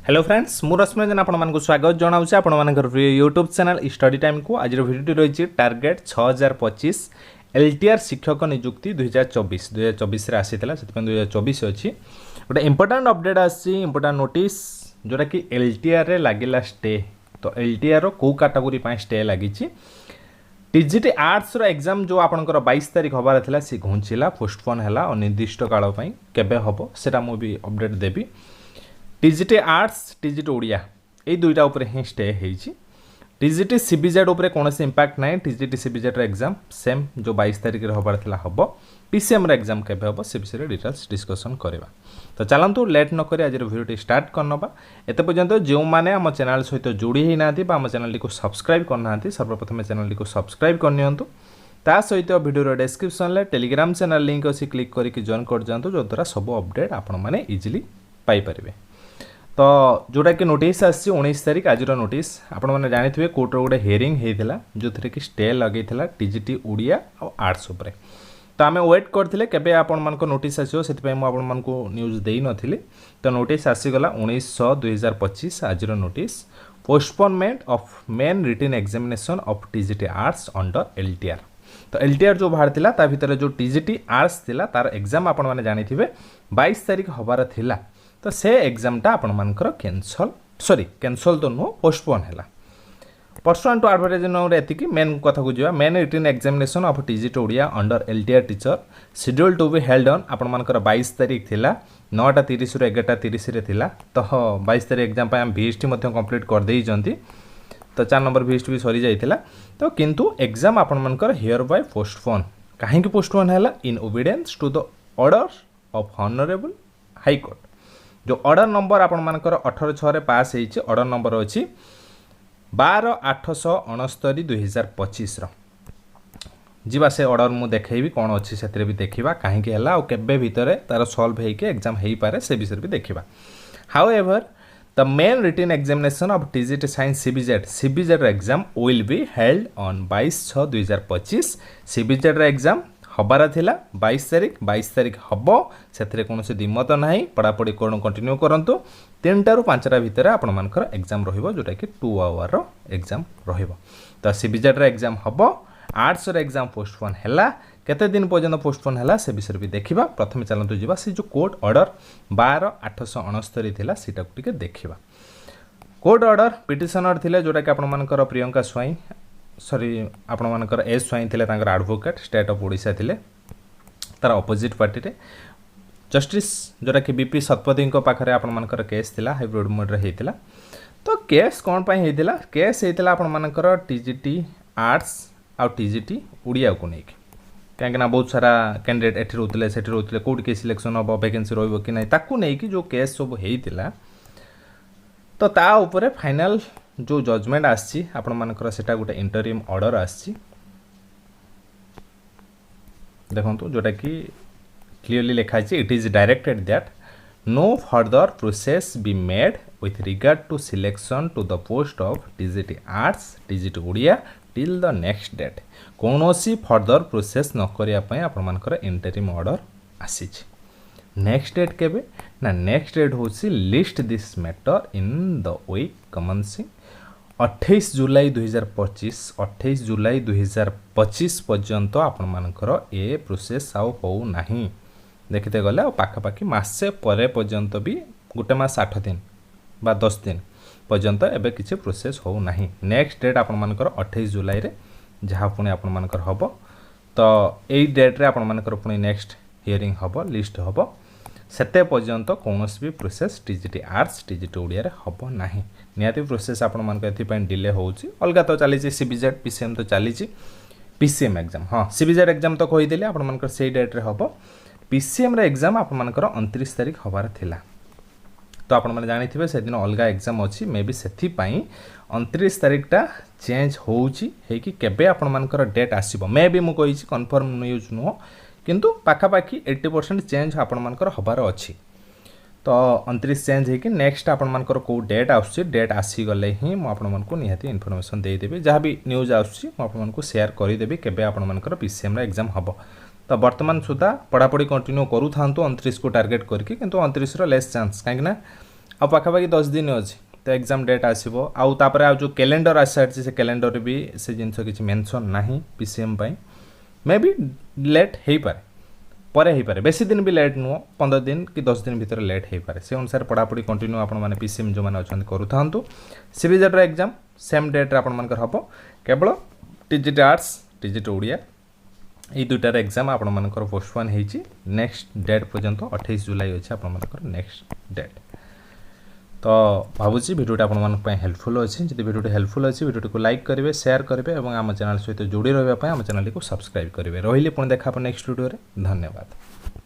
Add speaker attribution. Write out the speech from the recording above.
Speaker 1: Hello friends मु रश्मिरंजन आपको स्वागत जनाऊँ आप यूट्यूब चैनल स्टडी टाइम को आज भिडियो रही टार्गेट 6025 LTR शिक्षक नियुक्ति 2024 आसीला से 2024 अच्छी गोटे इंपोर्टाट अपडेट आपोर्टाट नोटिस जोटा कि LTR रे लगिला स्टे तो LTR को कैटेगरी स्टे लगी TGT आर्ट्स एग्जाम जो आपंकर 22 तारीख हबार था सी घुंचला पोस्टपोन है अनिर्दिष्ट काल केबे हम सेटा मु भी अपडेट देवी TGT आर्ट्स TGT ओडिया ये दुईटा ऊपर ही स्टे होती TGT CBZ ऊपर कौन इंपैक्ट ना TGT CBZ एग्जाम सेम जो 22 तारीख हबार था हम PCM एग्जाम केबे हम से विषय डिटेल्स डिस्कसन करवा तो चलतु लेट नक आज भिडियो स्टार्ट करनबा एत पर्यंत जो मैंने आम चैनल सहित जोड़ी ही ना आम चैनल को सब्सक्राइब करना सर्वप्रथम चैनल को सब्सक्राइब करनी ता सहित वीडियो डिस्क्रिप्शन में टेलीग्राम चैनल लिंक अच्छी क्लिक करके जॉइन कर जातु जो द्वारा सब अपडेट आपण मैंने इजिली पाइपर तो जोटा कि नोटिस आसी 19 तारीख आज नोटिस आपण मैंने जानी कोर्टर गोटे हियरिंग होता जो थे कि स्टे लगे TGT ओडिया और आर्ट्स उपरे तो आम वेट करते केबे आपण मानक नोटिस आसो से आपको न्यूज दे नी तो नोटिस आसीगला 19/2025 आज notice postponement of main written examination of TGT arts under LTR तो LTR जो बाहर थिला ता भितर जो TGT आर्ट्स थिला तार एग्जाम आपण माने जानी थिबे 22 तारीख हबार थिला तो से एग्जामटा आपण मानकर कैंसल तो नुह पोस्टपोन है पर्सुआंट टू एडवर्टाइजमेंट एतिकी मेन कथा को जावा main written examination of TGT Odia under LTR teacher schedule to be held on आपण मानकर 22 तारीख थिला 9:30 रु 11:30 रे थिला तो 22 तारीख एग्जाम पे हम VST मध्य कंप्लीट कर देई जंती तो 4 नंबर VST भी सरी जाइतिला तो किंतु एग्जाम आपण मानकर हियर बाय पोस्टपोन काहे कि पोस्टपोन हैला in obedience to the order of honourable high court जो ऑर्डर नंबर आपण मानकर 18/6 पास होती ऑर्डर नंबर अच्छी 12/869/2025 जीवा से ऑर्डर मु देखैबी कौन अच्छी से भी देखा कहीं केबे भितर तार सॉल्व होके एग्जाम हो पारे से विषय भी देखा however the main written examination of TGT science CBZ exam will be held on 22/6/2025 CBZ exam हबार थिला 22 तारीख हम से कौन दिमत ना पढ़ापढ़ी कंटिन्यू करूँ 3टा ରୁ 5टा भितर आपण मानकर एग्जाम रहिबो जोटा कि 2 आवर एग्जाम रहिबो तो CBZ एग्जाम हम आर्ट्स एग्जाम पोस्टपोन हैला केते दिन पर्यंत पोस्टपोन हैला से विषय भी देखा प्रथम चलतु जीवा से जो कोर्ट ऑर्डर 12/869 थिला सीटा को टिके देखिबा कोर्ट ऑर्डर पिटिशनर थिले जोटा कि आपण मानकर प्रियंका स्वाई सॉरी आपण मानकर एस स्वाई थिले तांकर एडवोकेट स्टेट ऑफ ओडिशा थिले तार अपोजिट पार्टी रे जस्टिस जोटा कि BP शतपथी पाखरे आपण मानकर केस थिला हाइब्रिड मोड रे हेतिला तो केस कोन पई हेतिला केस हेतिला आपण मानकर TGT आर्ट्स आ TGT ओडिया को नेकी कहीं बहुत सारा कैंडिडेट एठी रोतले सेठी रोतले कोड के सिलेक्शन अब वैकेंसी रहइबो कि नै ताकू नै कि जो केस सब हेतिला तो ता ऊपर फाइनल जो जजमेंट आसी आपण मानकर सेटा गोटे इंटरिम ऑर्डर आसी देखंतु जोटा कि क्लियरली लिखा है it is directed that no further process be made with regard to selection to the post of TGT arts TGT Odia till the next date कौनसी फर्दर प्रोसेस न करिया पय आपण मानकर इंटरिम ऑर्डर आसी नेक्स्ट डेट केबे ना नेक्स्ट डेट होसी list this matter in the week commencing 28 July 2025 पर्यंत आपण मानकर ए प्रोसेस आउ हो नाही देखते गले पाखापाखि मासे परे पर्यंत भी गोटे मास 8 दिन बा 10 दिन पर्यंत एबे किछि प्रोसेस हो नाही नेक्स्ट डेट आपण मानकर 28 जुलाई रे जहाँ पुणी आपण मानकर हबो तो एई डेट रे आपण मानकर पुणी नेक्स्ट हियरिंग हबो लिस्ट हबो सेते पर्यंत कौनसी भी process TGT arts TGT Odia रे हबो नाही नियाती प्रोसेस आपण मानकर एथि पय डिले होउची अलगा तो चली CBZ PCM तो चली PCM एग्जाम हाँ CBZ एग्जाम तो कहि देले आपण मानकर सेई डेट रे हबो PCM रे एग्जाम आपण मानकर 29 तारीख हबार थिला तो आपण माने जानि थिबे से दिन अलगा एग्जाम अछि मे बी सेथि पय 29 तारीखटा चेंज होउची हे कि केबे आपण मानकर डेट आसीबो मे बी मु कहिछि कंफर्म न्यूज नुह किंतु पाखापाखि 80% चेंज आपण मानकर हबार अछि तो 29 चेंज है कि नेक्स्ट आपण मानकर को डेट आउछि डेट आसी गले ही मु आपण मानको निहाती इन्फॉर्मेशन दे देबी जहाँ भी न्यूज आउछि मु आपण मानको शेयर करि देबी केबे आपण मानकर PCM रे एग्जाम हबो तो वर्तमान सुधा पढ़ापढ़ी कंटिन्यू करू थांतु 29 को टार्गेट करके किंतु 29 रो लेस चांस काहे ना आ पाखापाखि 10 दिन अच्छी तो एग्जाम डेट आसो आउे जो कैलेंडर आसी सारी से कैलेंडर भी से जिन किसी मेंशन ना पीसीएम मे बी लेट हो पाए परे हो पाए बेसी दिन भी लेट नुह 15 दिन कि 10 दिन भितर लेट हो पाए से अनुसार पढ़ापढ़ी कंटिन्यू आपने पीसीएम जो मैंने अच्छा करूँ सीबीजेड एग्जाम सेम डेट्रे आपण हम केवल टीजीटी आर्ट्स टीजीटी ओडिया ये दुटार एग्जाम आपण मानकर पोस्टपोन होती नेक्स्ट डेट पर्यंत 28 जुलाई अच्छे आपंकर नेक्स्ट डेट तो भावुँ भिडियोटा आपंप हेल्पफुल अच्छी जब भिडियो हेल्पफुल अच्छी भिडियो को लाइक करेंगे शेयर करेंगे और आम चैनल सहित जोड़ी रहा आम चैनल को सब्सक्राइब करेंगे रही पुणी देखा नेक्स्ट वीडियो धन्यवाद।